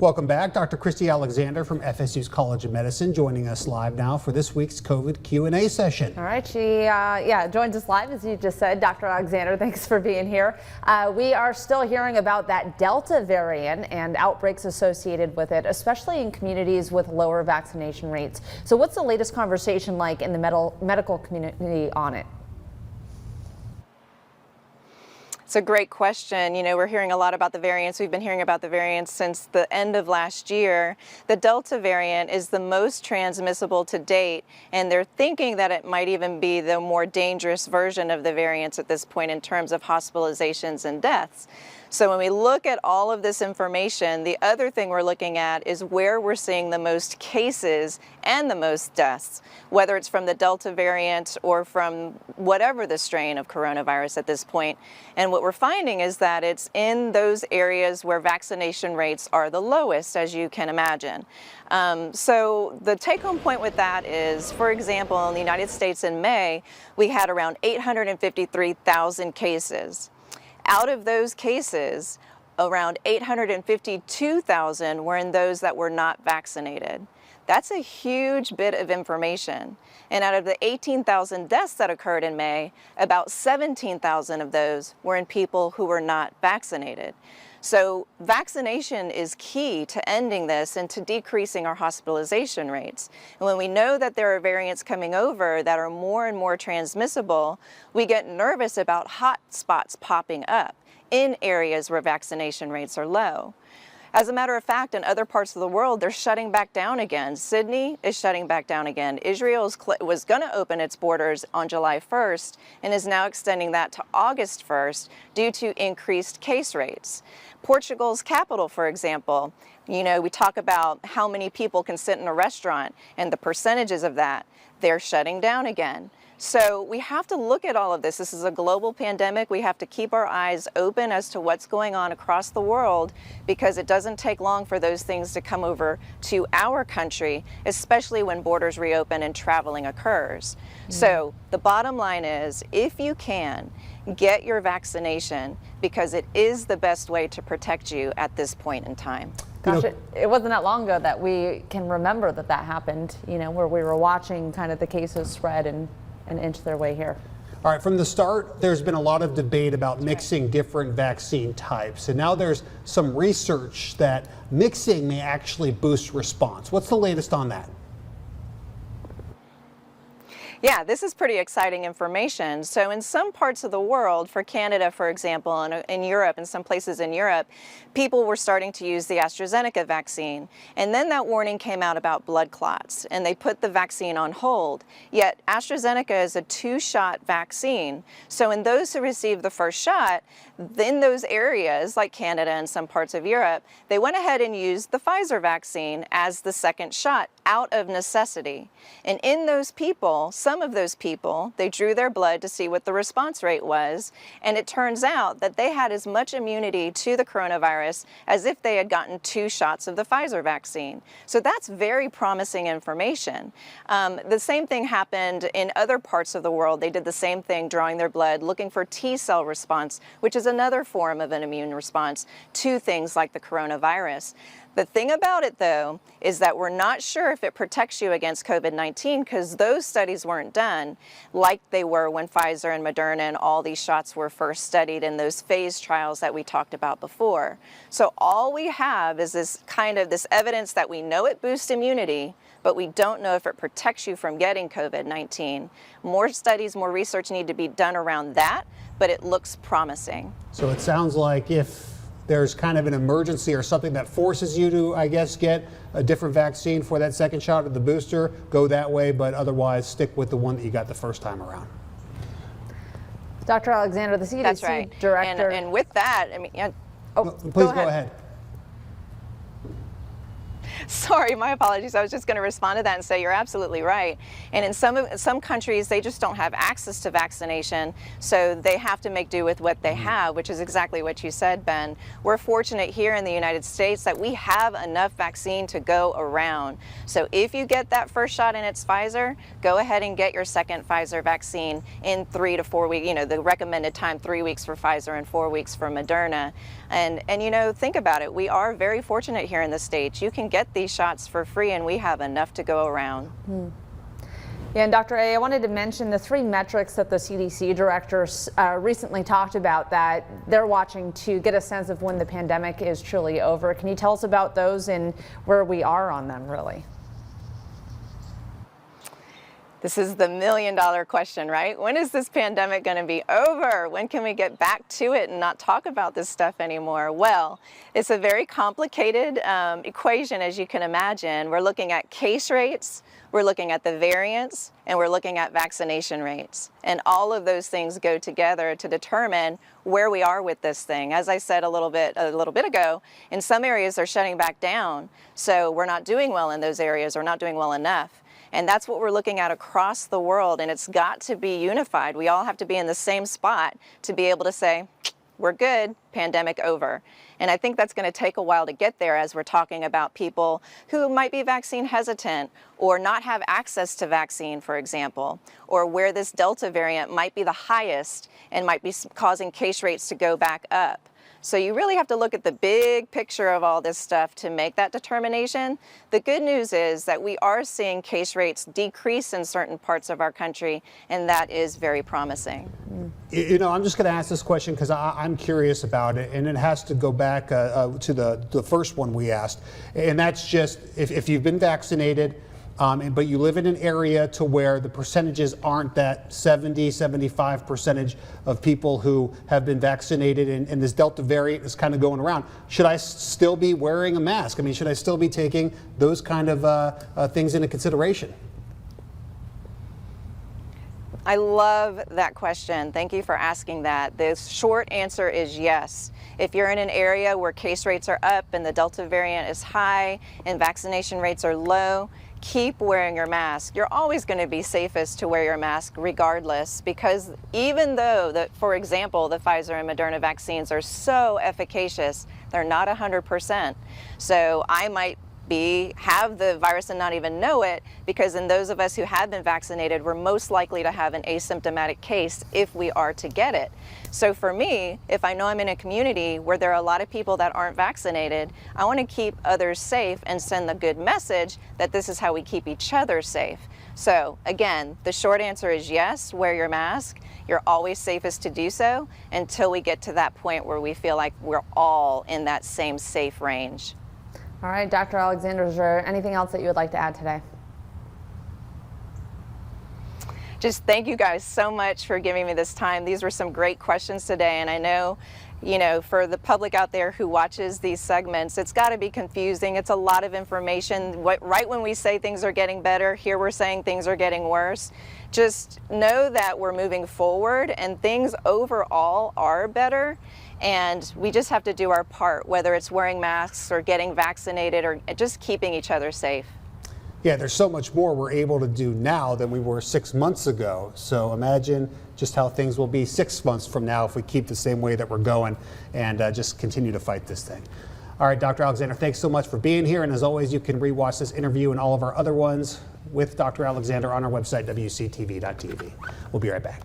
Welcome back. Dr. Christie Alexander from FSU's College of Medicine joining us live now for this week's COVID Q&A session. All right, she joins us live, as you just said. Dr. Alexander, thanks for being here. We are still hearing about that Delta variant and outbreaks associated with it, especially in communities with lower vaccination rates. So what's the latest conversation like in the medical community on it? It's a great question. You know, we're hearing a lot about the variants. We've been hearing about the variants since the end of last year. The Delta variant is the most transmissible to date, and they're thinking that it might even be the more dangerous version of the variants at this point in terms of hospitalizations and deaths. So when we look at all of this information, the other thing we're looking at is where we're seeing the most cases and the most deaths, whether it's from the Delta variant or from whatever the strain of coronavirus at this point. And what we're finding is that it's in those areas where vaccination rates are the lowest, as you can imagine. So the take-home point with that is, for example, in the United States in May, we had around 853,000 cases. Out of those cases, around 852,000 were in those that were not vaccinated. That's a huge bit of information. And out of the 18,000 deaths that occurred in May, about 17,000 of those were in people who were not vaccinated. So vaccination is key to ending this and to decreasing our hospitalization rates. And when we know that there are variants coming over that are more and more transmissible, we get nervous about hot spots popping up in areas where vaccination rates are low. As a matter of fact, in other parts of the world, they're shutting back down again. Sydney is shutting back down again. Israel was going to open its borders on July 1st and is now extending that to August 1st due to increased case rates. Portugal's capital, for example, you know, we talk about how many people can sit in a restaurant and the percentages of that. They're shutting down again. So we have to look at all of this. This is a global pandemic. We have to keep our eyes open as to what's going on across the world, because it doesn't take long for those things to come over to our country, especially when borders reopen and traveling occurs. So the bottom line is, if you can, get your vaccination, because it is the best way to protect you at this point in time. Gosh, it wasn't that long ago that we can remember that happened, you know, where we were watching kind of the cases spread and inch their way here. All right, from the start, there's been a lot of debate about mixing different vaccine types. And now there's some research that mixing may actually boost response. What's the latest on that? Yeah, this is pretty exciting information. So in some parts of the world, for Canada, for example, and in Europe, in some places in Europe, people were starting to use the AstraZeneca vaccine. And then that warning came out about blood clots, and they put the vaccine on hold. Yet AstraZeneca is a 2-shot vaccine. So in those who received the first shot, in those areas like Canada and some parts of Europe, they went ahead and used the Pfizer vaccine as the second shot out of necessity. And in those people, some of those people, they drew their blood to see what the response rate was, and it turns out that they had as much immunity to the coronavirus as if they had gotten 2 shots of the Pfizer vaccine. So that's very promising information. The same thing happened in other parts of the world. They did the same thing, drawing their blood, looking for T-cell response, which is another form of an immune response to things like the coronavirus. The thing about it, though, is that we're not sure if it protects you against COVID-19, because those studies weren't done like they were when Pfizer and Moderna and all these shots were first studied in those phase trials that we talked about before. So all we have is this evidence that we know it boosts immunity, but we don't know if it protects you from getting COVID-19. More studies, more research need to be done around that, but it looks promising. So it sounds like if there's kind of an emergency or something that forces you to, I guess, get a different vaccine for that second shot of the booster, go that way, but otherwise stick with the one that you got the first time around. Dr. Alexander, the CDC director. And with that, I mean, please go ahead. Sorry, my apologies. I was just going to respond to that and say you're absolutely right. And in some countries, they just don't have access to vaccination, so they have to make do with what they have, which is exactly what you said, Ben. We're fortunate here in the United States that we have enough vaccine to go around. So if you get that first shot and it's Pfizer, go ahead and get your second Pfizer vaccine in 3 to 4 weeks. You know, the recommended time, 3 weeks for Pfizer and 4 weeks for Moderna. And you know, think about it. We are very fortunate here in the States. You can get these shots for free, and we have enough to go around. Yeah, and Dr. A, I wanted to mention the 3 metrics that the CDC directors recently talked about that they're watching to get a sense of when the pandemic is truly over. Can you tell us about those and where we are on them, really? This is the million-dollar question, right? When is this pandemic going to be over? When can we get back to it and not talk about this stuff anymore? Well, it's a very complicated equation, as you can imagine. We're looking at case rates, we're looking at the variants, and we're looking at vaccination rates. And all of those things go together to determine where we are with this thing. As I said a little bit ago, in some areas they're shutting back down. So we're not doing well in those areas, or not doing well enough. And that's what we're looking at across the world, and it's got to be unified. We all have to be in the same spot to be able to say, we're good, pandemic over. And I think that's going to take a while to get there, as we're talking about people who might be vaccine hesitant or not have access to vaccine, for example, or where this Delta variant might be the highest and might be causing case rates to go back up. So you really have to look at the big picture of all this stuff to make that determination. The good news is that we are seeing case rates decrease in certain parts of our country, and that is very promising. You know, I'm just going to ask this question because I'm curious about it, and it has to go back to the first one we asked, and that's just if you've been vaccinated, but you live in an area to where the percentages aren't that 75% of people who have been vaccinated, and this Delta variant is kind of going around. Should I still be wearing a mask? I mean, should I still be taking those kind of things into consideration? I love that question. Thank you for asking that. The short answer is yes. If you're in an area where case rates are up and the Delta variant is high and vaccination rates are low, keep wearing your mask. You're always going to be safest to wear your mask regardless, because even though, for example, the Pfizer and Moderna vaccines are so efficacious, they're not 100%. So I might have the virus and not even know it, because in those of us who have been vaccinated, we're most likely to have an asymptomatic case if we are to get it. So for me, if I know I'm in a community where there are a lot of people that aren't vaccinated, I want to keep others safe and send the good message that this is how we keep each other safe. So again, the short answer is yes, wear your mask. You're always safest to do so until we get to that point where we feel like we're all in that same safe range. All right, Dr. Alexander, is there anything else that you would like to add today? Just thank you guys so much for giving me this time. These were some great questions today, and I know, you know, for the public out there who watches these segments, it's got to be confusing. It's a lot of information. Right when we say things are getting better, here we're saying things are getting worse. Just know that we're moving forward and things overall are better. And we just have to do our part, whether it's wearing masks or getting vaccinated or just keeping each other safe. Yeah, there's so much more we're able to do now than we were 6 months ago. So imagine just how things will be 6 months from now if we keep the same way that we're going and just continue to fight this thing. All right, Dr. Alexander, thanks so much for being here. And as always, you can rewatch this interview and all of our other ones with Dr. Alexander on our website, WCTV.tv. We'll be right back.